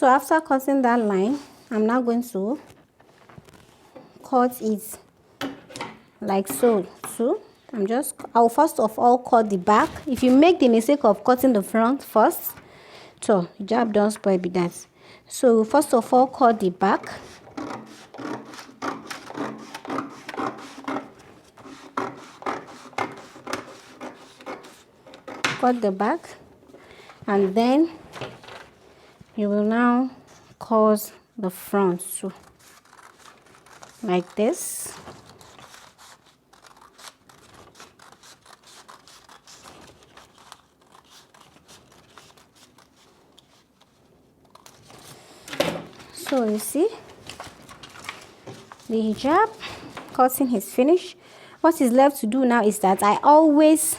So after cutting that line, I'm now going to cut it like so too. I'll first of all cut the back. If you make the mistake of cutting the front first, so hijab don't spoil be that. So first of all cut the back. Cut the back, and then you will now cut the front too, like this. So you see, the hijab cutting is finished. What is left to do now is that I always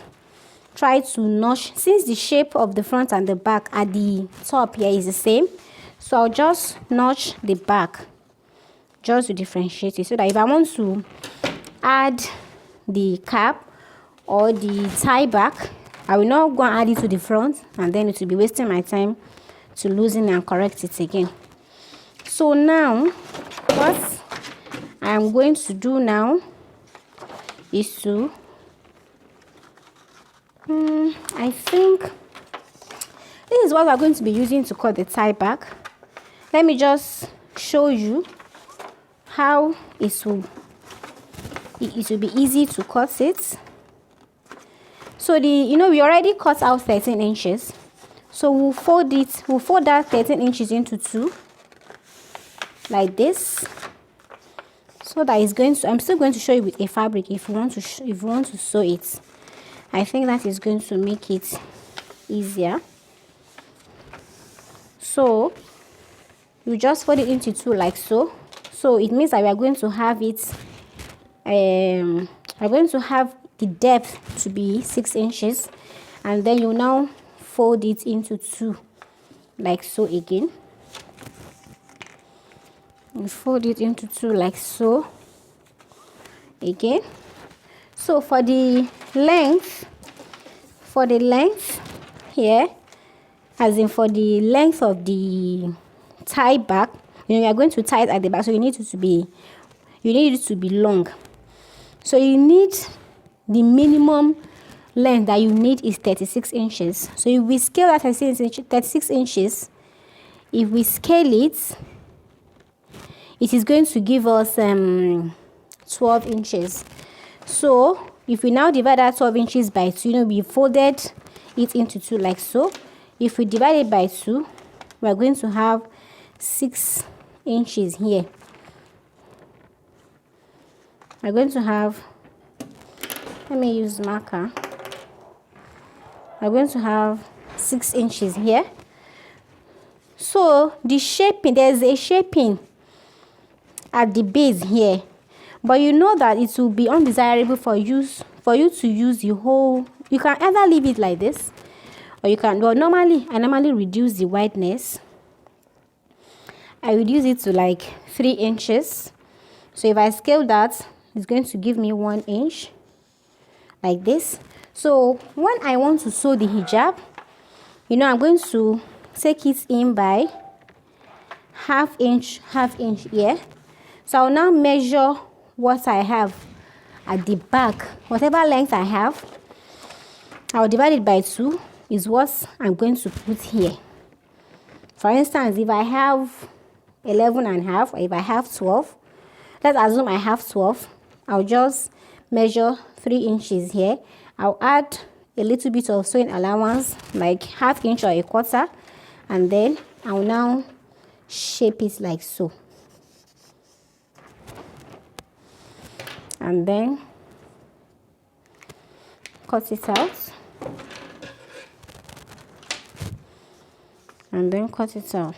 try to notch, since the shape of the front and the back at the top here is the same, so I'll just notch the back just to differentiate it, so that if I want to add the cap or the tie back, I will not go and add it to the front, and then it will be wasting my time to loosen and correct it again. So now what I'm going to do now is to I think this is what we're going to be using to cut the tie back. Let me just show you how it will be easy to cut it. So we already cut out 13 inches, so we'll fold that 13 inches into two like this, so that it's going to, I'm still going to show you with a fabric if you want to sew it. I think that is going to make it easier. So you just fold it into two like so. So it means that we are going to have it we're going to have the depth to be 6 inches, and then you now fold it into two like so again. You fold it into two like so again. So for the length here, as in for the length of the tie back, you are going to tie it at the back, so you need it to be long. So you need, the minimum length that you need is 36 inches. So if we scale that 36 inches, if we scale it, it is going to give us 12 inches. So if we now divide that 12 inches by 2, we folded it into two like so. If we divide it by 2, we are going to have 6 inches here. We're going to have, let me use marker. We're going to have 6 inches here. So the shaping, there's a shaping at the base here, but you know that it will be undesirable for you to use the whole. You can either leave it like this, or you can, well, I normally reduce the wideness. I reduce it to like 3 inches. So if I scale that, it's going to give me 1 inch like this. So when I want to sew the hijab, I'm going to take it in by half inch here. So I'll now measure what I have at the back. Whatever length I have, I'll divide it by 2 is what I'm going to put here. For instance, if I have 11.5, or if I have 12, let's assume I have 12, I'll just measure 3 inches here. I'll add a little bit of sewing allowance, like half inch or a quarter, and then I'll now shape it like so. And then cut it out, and then cut it out.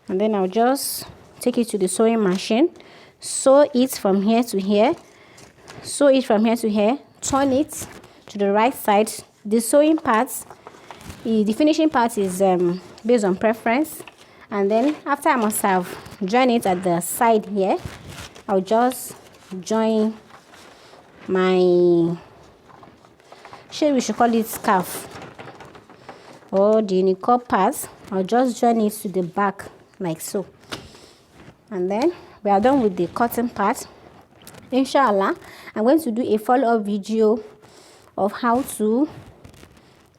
And then I'll just take it to the sewing machine, sew it from here to here, sew it from here to here, turn it to the right side. The sewing parts, the finishing part is based on preference, and then after I must have joined it at the side here, I'll just join my, we should call it scarf, or the niqab part. I'll just join it to the back like so, and then we are done with the cotton part. Inshallah, I'm going to do a follow-up video of how to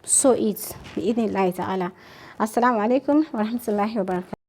sew it. Assalamu alaikum wa rahmatullahi wa barakatuh.